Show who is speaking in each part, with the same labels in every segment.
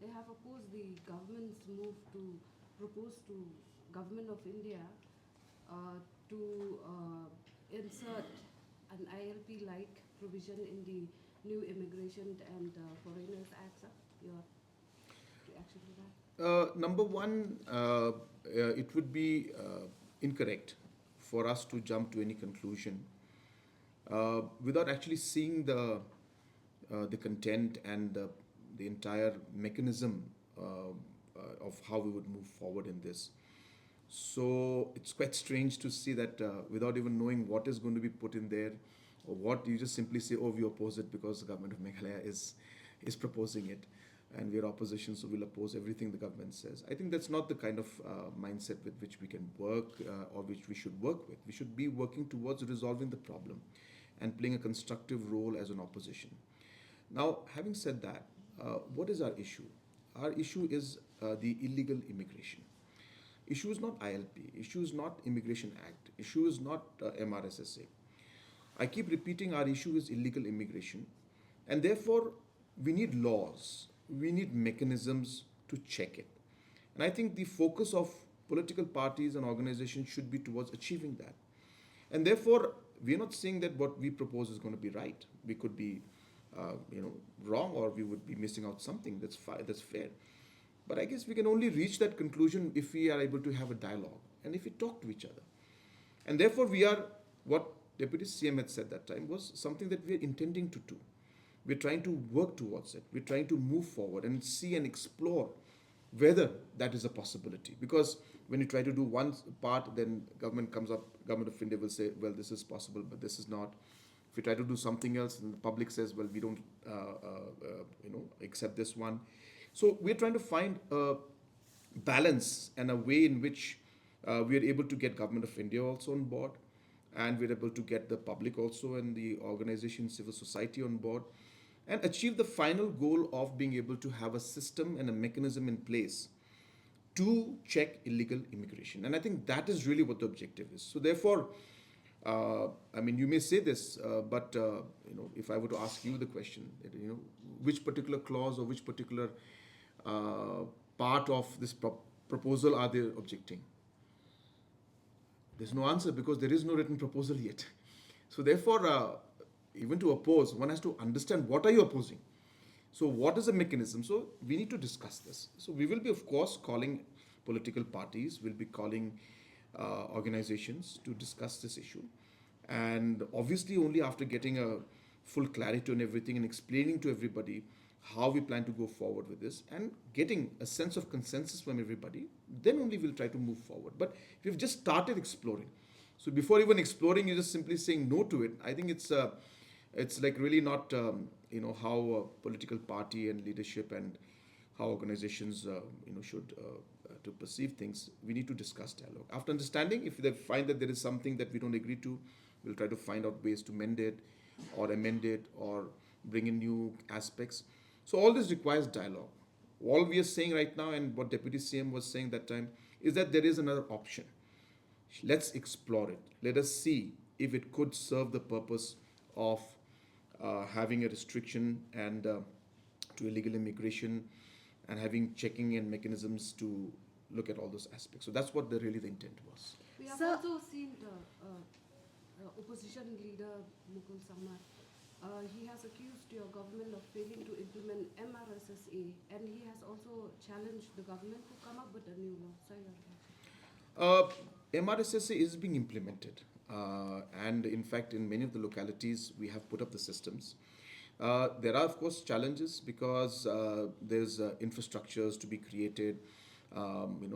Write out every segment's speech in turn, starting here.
Speaker 1: they have opposed the government's move to propose to government of India to insert an ILP-like provision in the new Immigration and Foreigners Act. Sir, your reaction to that?
Speaker 2: Number one, it would be incorrect for us to jump to any conclusion without actually seeing the content and the entire mechanism of how we would move forward in this. So it's quite strange to see that without even knowing what is going to be put in there, or what you just simply say, oh, we oppose it because the government of Meghalaya is proposing it, and we are opposition, so we'll oppose everything the government says. I think that's not the kind of mindset with which we can work or which we should work with. We should be working towards resolving the problem and playing a constructive role as an opposition. Now, having said that, what is our issue? Our issue is the illegal immigration. Issue is not ILP. Issue is not Immigration Act. Issue is not MRSSA. I keep repeating our issue is illegal immigration, and therefore we need laws. We need mechanisms to check it. And I think the focus of political parties and organizations should be towards achieving that. And therefore, we are not saying that what we propose is going to be right. We could be, wrong, or we would be missing out something. That's fair. But I guess we can only reach that conclusion if we are able to have a dialogue and if we talk to each other. And therefore, what Deputy CM had said that time was something that we are intending to do. We're trying to work towards it. We're trying to move forward and see and explore whether that is a possibility. Because when you try to do one part, then government of India will say, well, this is possible, but this is not. If we try to do something else, then the public says, well, we don't, accept this one. So we're trying to find a balance and a way in which we are able to get government of India also on board, and we're able to get the public also and the organization, civil society on board, and achieve the final goal of being able to have a system and a mechanism in place to check illegal immigration. And I think that is really what the objective is. So therefore, you may say this, but if I were to ask you the question, which particular clause or which particular part of this proposal are they objecting? There's no answer because there is no written proposal yet. So therefore, even to oppose, one has to understand what are you opposing. So what is the mechanism? So we need to discuss this. So we will be, of course, calling political parties, we'll be calling organizations to discuss this issue. And obviously only after getting a full clarity on everything and explaining to everybody how we plan to go forward with this and getting a sense of consensus from everybody, then only we'll try to move forward. But we've just started exploring. So before even exploring, you're just simply saying no to it. I think it's like really not how a political party and leadership and how organizations should to perceive things. We need to discuss dialogue. After understanding, if they find that there is something that we don't agree to, we'll try to find out ways to mend it or amend it or bring in new aspects. So all this requires dialogue. All we are saying right now, and what Deputy CM was saying that time, is that there is another option. Let's explore it. Let us see if it could serve the purpose of having a restriction and to illegal immigration and having checking and mechanisms to look at all those aspects. So that's what really the intent was.
Speaker 1: We have also seen the opposition leader Conrad Sangma. He has accused your government of failing to implement MRSSA, and he has also challenged the government to come up with a new law. So your reaction?
Speaker 2: MRSSA is being implemented, and in fact, in many of the localities, we have put up the systems. There are, of course, challenges because there's infrastructures to be created,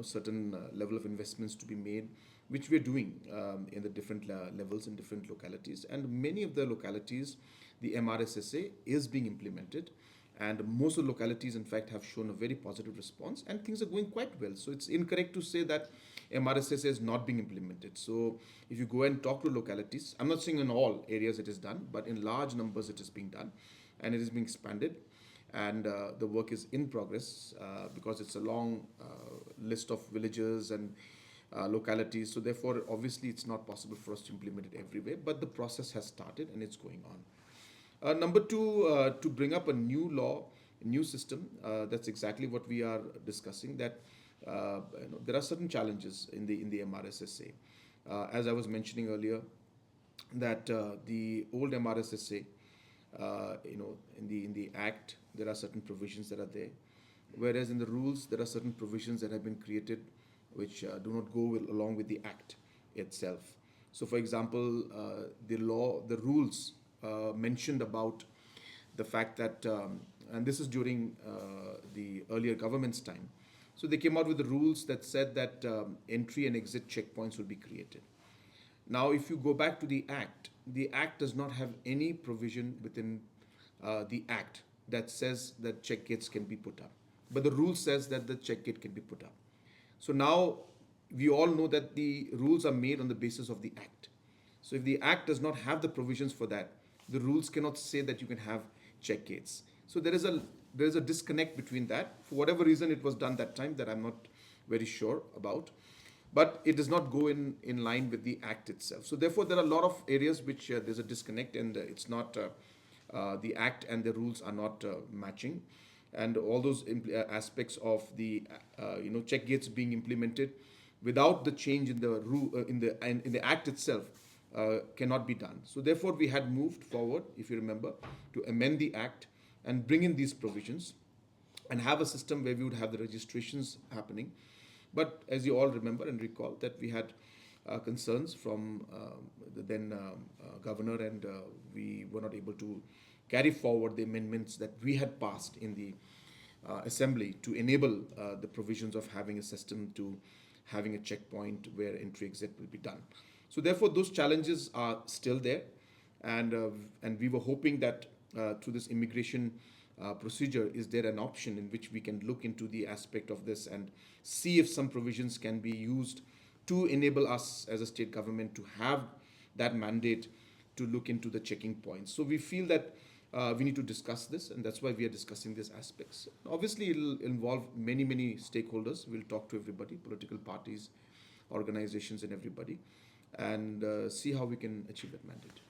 Speaker 2: certain level of investments to be made, which we're doing in the different levels in different localities. And many of the localities, the MRSSA is being implemented. And most of the localities, in fact, have shown a very positive response and things are going quite well. So it's incorrect to say that MRSSA is not being implemented. So if you go and talk to localities, I'm not saying in all areas it is done, but in large numbers it is being done and it is being expanded. And the work is in progress because it's a long list of villages and localities. So therefore, obviously, it's not possible for us to implement it everywhere, but the process has started and it's going on. Number two, to bring up a new law new system, that's exactly what we are discussing. That there are certain challenges in the MRSSA. As I was mentioning earlier, that the old MRSSA, in the Act, there are certain provisions that are there, whereas in the rules there are certain provisions that have been created which do not go along with the Act itself. So, for example, the rules mentioned about the fact that, and this is during the earlier government's time, so they came out with the rules that said that entry and exit checkpoints will be created. Now, if you go back to the Act does not have any provision within the Act that says that check gates can be put up. But the rule says that the check gate can be put up. So now we all know that the rules are made on the basis of the Act. So if the Act does not have the provisions for that, the rules cannot say that you can have check gates. So there is a disconnect between that. For whatever reason it was done that time, that I'm not very sure about. But it does not go in line with the Act itself. So therefore, there are a lot of areas which there's a disconnect, and it's not the Act and the rules are not matching, and all those aspects of the check gates being implemented without the change in the rule in the Act itself cannot be done. So therefore, we had moved forward, if you remember, to amend the Act and bring in these provisions and have a system where we would have the registrations happening. But as you all remember and recall, that we had concerns from the then governor, and we were not able to carry forward the amendments that we had passed in the assembly to enable the provisions of having a system to having a checkpoint where entry exit will be done. So therefore, those challenges are still there, and we were hoping that through this immigration procedure, is there an option in which we can look into the aspect of this and see if some provisions can be used to enable us as a state government to have that mandate to look into the checking points. So we feel that we need to discuss this, and that's why we are discussing these aspects. Obviously, it'll involve many stakeholders. We'll talk to everybody, political parties, organizations, and everybody, and see how we can achieve that mandate.